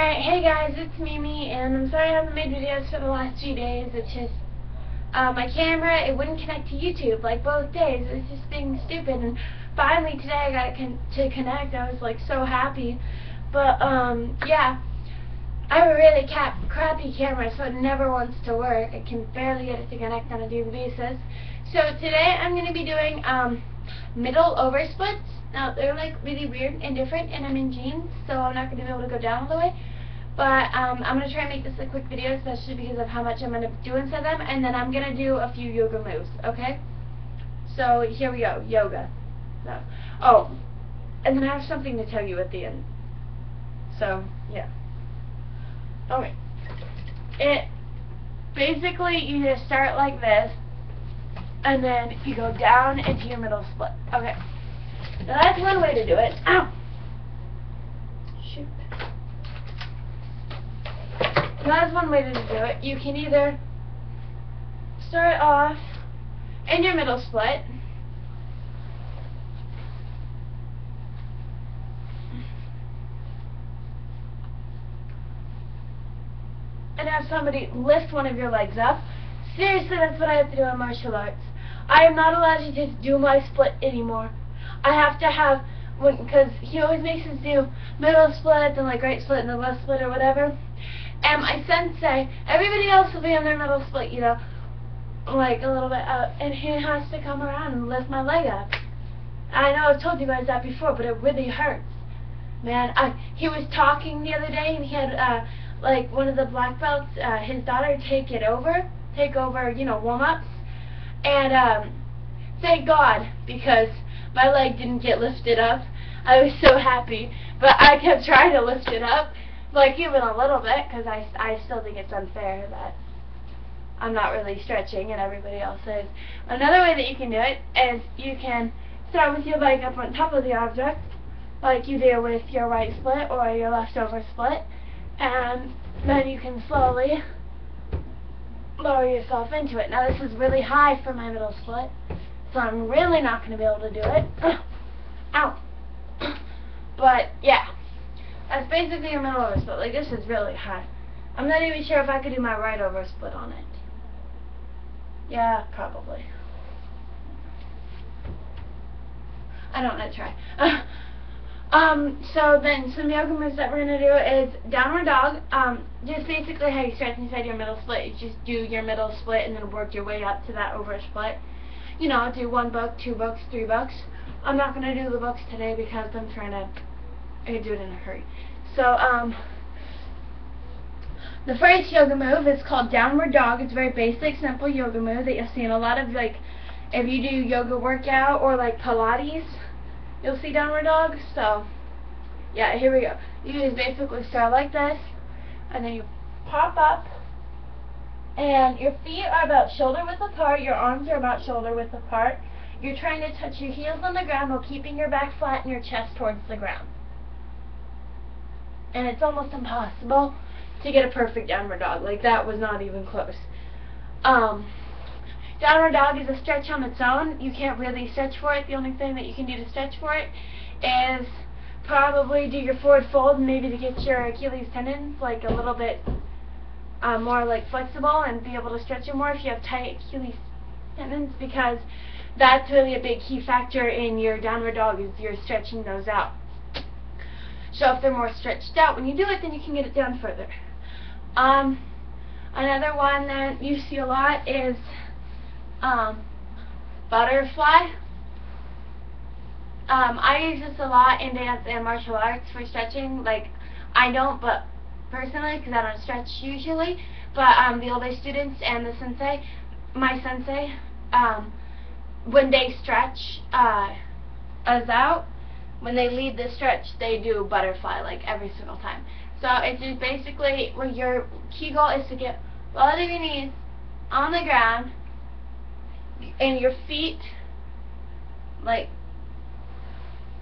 Alright, hey guys, it's Mimi, and I'm sorry I haven't made videos for the last few days. It's just, my camera, it wouldn't connect to YouTube, like both days. It was just being stupid, and finally today I got it to connect. I was like so happy. But, yeah, I have a really crappy camera, so it never wants to work. I can barely get it to connect on a daily basis. So today I'm going to be doing, middle over splits. Now, they're like really weird and different, and I'm in jeans, so I'm not going to be able to go down all the way. But I'm going to try and make this a quick video, especially because of how much I'm going to do inside them, and then I'm going to do a few yoga moves, okay? So, here we go, yoga. So, oh, and then I have something to tell you at the end. So, yeah. Okay. Basically, you just start like this, and then you go down into your middle split, okay? Now that's one way to do it. Ow! Shoot. That's one way to do it. You can either start off in your middle split, and have somebody lift one of your legs up. Seriously, that's what I have to do in martial arts. I am not allowed to just do my split anymore. I have to have, because he always makes us do middle split and like right split and then left split or whatever. And my sensei, everybody else will be on their middle split, you know, like a little bit out, and he has to come around and lift my leg up. I know I've told you guys that before, but it really hurts. Man, he was talking the other day, and he had, like, one of the black belts, his daughter take over, you know, warm-ups. And, thank God, because my leg didn't get lifted up. I was so happy, but I kept trying to lift it up, like even a little bit, because I still think it's unfair that I'm not really stretching and everybody else is. Another way that you can do it is you can start with your leg up on top of the object, like you do with your right split or your leftover split, and then you can slowly lower yourself into it. Now this is really high for my middle split, so I'm really not going to be able to do it. Ow. But, yeah. That's basically your middle over split. Like, this is really high. I'm not even sure if I could do my right over split on it. Yeah, probably. I don't want to try. So then some yoga moves that we're going to do is downward dog. Just basically how you stretch inside your middle split. You just do your middle split and then work your way up to that over split. You know, do 1 buck, 2 bucks, 3 bucks. I'm not going to do the bucks today because I'm trying to do it in a hurry. So, the first yoga move is called downward dog. It's a very basic, simple yoga move that you'll see in a lot of, like, if you do yoga workout or, like, Pilates, you'll see downward dog. So, yeah, here we go. You just basically start like this, and then you pop up, and your feet are about shoulder width apart, your arms are about shoulder width apart. You're trying to touch your heels on the ground while keeping your back flat and your chest towards the ground. And it's almost impossible to get a perfect downward dog. Like, that was not even close. Downward dog is a stretch on its own. You can't really stretch for it. The only thing that you can do to stretch for it is probably do your forward fold, maybe to get your Achilles tendons like a little bit more like flexible and be able to stretch it more if you have tight Achilles tendons, because that's really a big key factor in your downward dog, is you're stretching those out. So if they're more stretched out when you do it, then you can get it down further. Another one that you see a lot is butterfly. I use this a lot in dance and martial arts for stretching. Like, I don't, but personally, because I don't stretch usually, but the older students and the sensei, my sensei, when they stretch us out, when they lead the stretch, they do butterfly, like, every single time. So it's just basically, well, your key goal is to get both of your knees on the ground and your feet, like,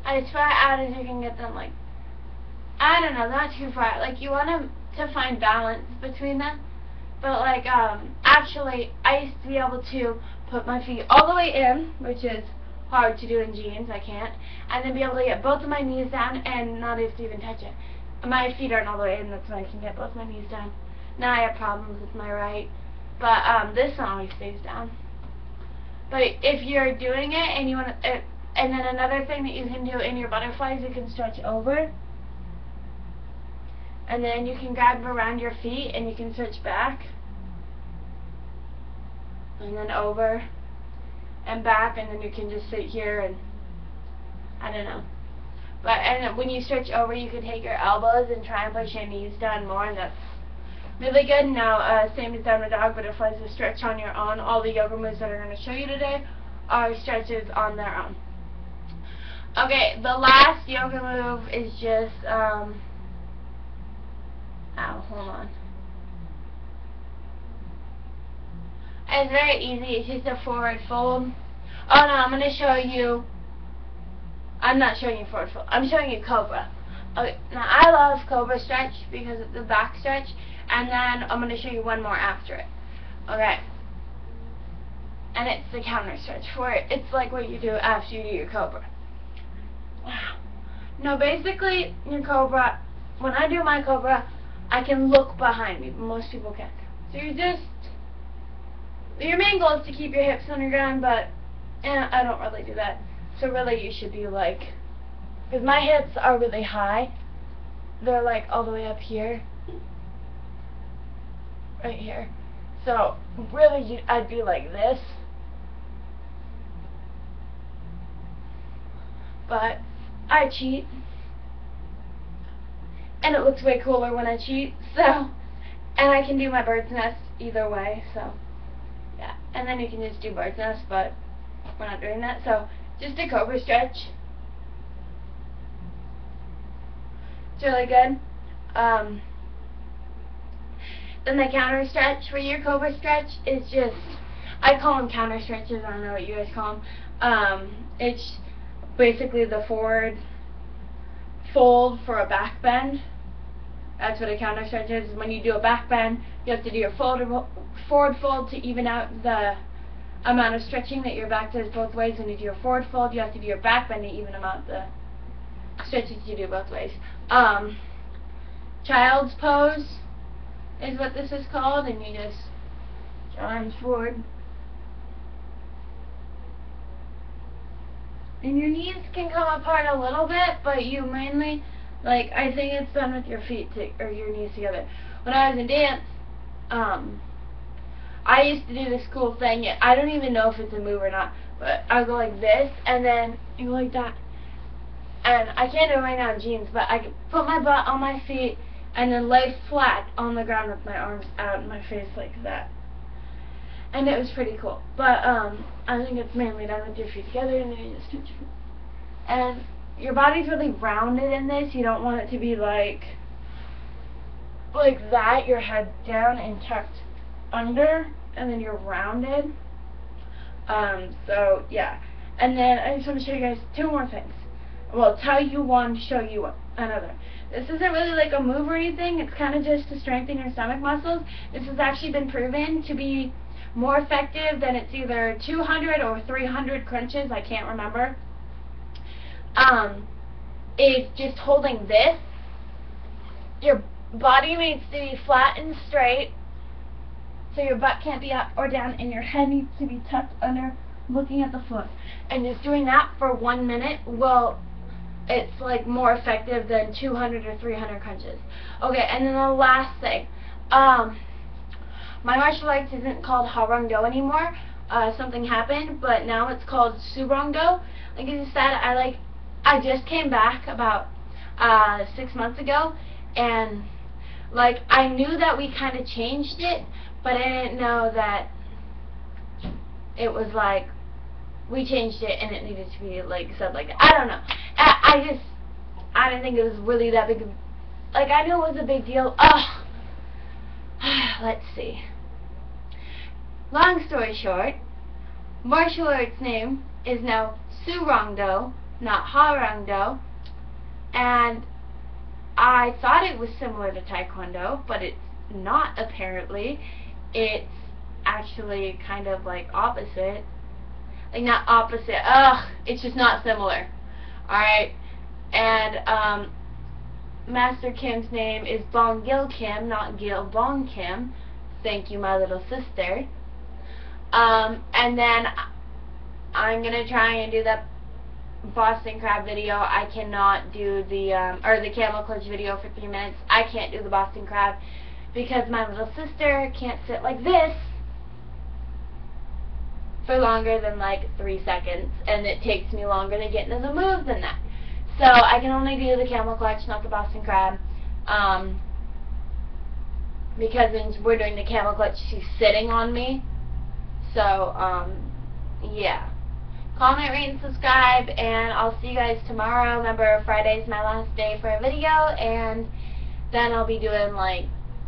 as far out as you can get them, like, I don't know, not too far. Like, you want to find balance between them. But, like, actually, I used to be able to put my feet all the way in, which is hard to do in jeans, I can't, and then be able to get both of my knees down and not have to even touch it. My feet aren't all the way in, that's why I can get both my knees down. Now I have problems with my right, but this one always stays down. But if you're doing it and you want to, and then another thing that you can do in your butterflies, you can stretch over, and then you can grab around your feet and you can switch back, and then over and back, and then you can just sit here and I don't know. But and when you stretch over, you can take your elbows and try and push your knees down more, and that's really good. Now, same as downward dog butterflies, is stretch on your own. All the yoga moves that I'm going to show you today are stretches on their own. Okay, the last yoga move is just, ow, hold on. It's very easy. It's just a forward fold. Oh no, I'm going to show you. I'm not showing you forward fold. I'm showing you Cobra. Okay, now I love Cobra stretch because it's the back stretch, and then I'm going to show you one more after it. Okay. And it's the counter stretch for it. It's like what you do after you do your Cobra. Now basically, your Cobra, when I do my Cobra, I can look behind me, but most people can't. So you just, your main goal is to keep your hips on the ground, but I don't really do that. So really you should be like, because my hips are really high, they're like all the way up here, right here. So really I'd be like this, but I cheat, and it looks way cooler when I cheat, so, and I can do my bird's nest either way, so, yeah, and then you can just do bird's nest, but we're not doing that, so, just a Cobra stretch. It's really good. Then the counter stretch for your Cobra stretch is just, I call them counter stretches, I don't know what you guys call them. It's basically the forward fold for a back bend. That's what a counter stretch is. When you do a back bend, you have to do your forward fold to even out the amount of stretching that your back does both ways. When you do your forward fold, you have to do your back bend to even out the stretches you do both ways. Child's pose is what this is called, and you just your arms forward. And your knees can come apart a little bit, but you mainly, like, I think it's done with your feet or your knees together. When I was in dance, I used to do this cool thing. I don't even know if it's a move or not, but I would go like this, and then you go like that. And I can't do it right now in jeans, but I could put my butt on my feet and then lay flat on the ground with my arms out and my face like that. And it was pretty cool. But I think it's mainly done with your feet together, and then you just touch your, and your body's really rounded in this. You don't want it to be like that, your head down and tucked under, and then you're rounded. So yeah. And then I just want to show you guys two more things. Well, tell you one, show you one, another. This isn't really like a move or anything. It's kind of just to strengthen your stomach muscles. This has actually been proven to be more effective than it's either 200 or 300 crunches, I can't remember. Is just holding this. Your body needs to be flat and straight, so your butt can't be up or down, and your head needs to be tucked under, looking at the foot. And just doing that for 1 minute will, it's like more effective than 200 or 300 crunches. Okay, and then the last thing. My martial arts isn't called Harangdo anymore. Something happened, but now it's called Surangdo. Like I said, I just came back about 6 months ago, and like I knew that we kind of changed it, but I didn't know that it was like we changed it and it needed to be like said like that. I don't know. I didn't think it was really that big. Like I knew it was a big deal. Ugh. Let's see. Long story short, martial arts name is now Surangdo, not Harangdo, and I thought it was similar to Taekwondo, but it's not apparently. It's actually kind of like opposite. Like not opposite. Ugh, it's just not similar. Alright, and Master Kim's name is Bong Gil Kim, not Gil Bong Kim. Thank you, my little sister. And then I'm going to try and do that Boston Crab video. I cannot do the, or the camel clutch video for 3 minutes. I can't do the Boston Crab because my little sister can't sit like this for longer than like 3 seconds, and it takes me longer to get into the move than that. So I can only do the camel clutch, not the Boston Crab, because when we're doing the camel clutch, she's sitting on me. So, yeah. Comment, rate, and subscribe, and I'll see you guys tomorrow. Remember, Friday's my last day for a video, and then I'll be doing, like,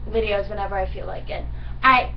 videos whenever I feel like it. Alright.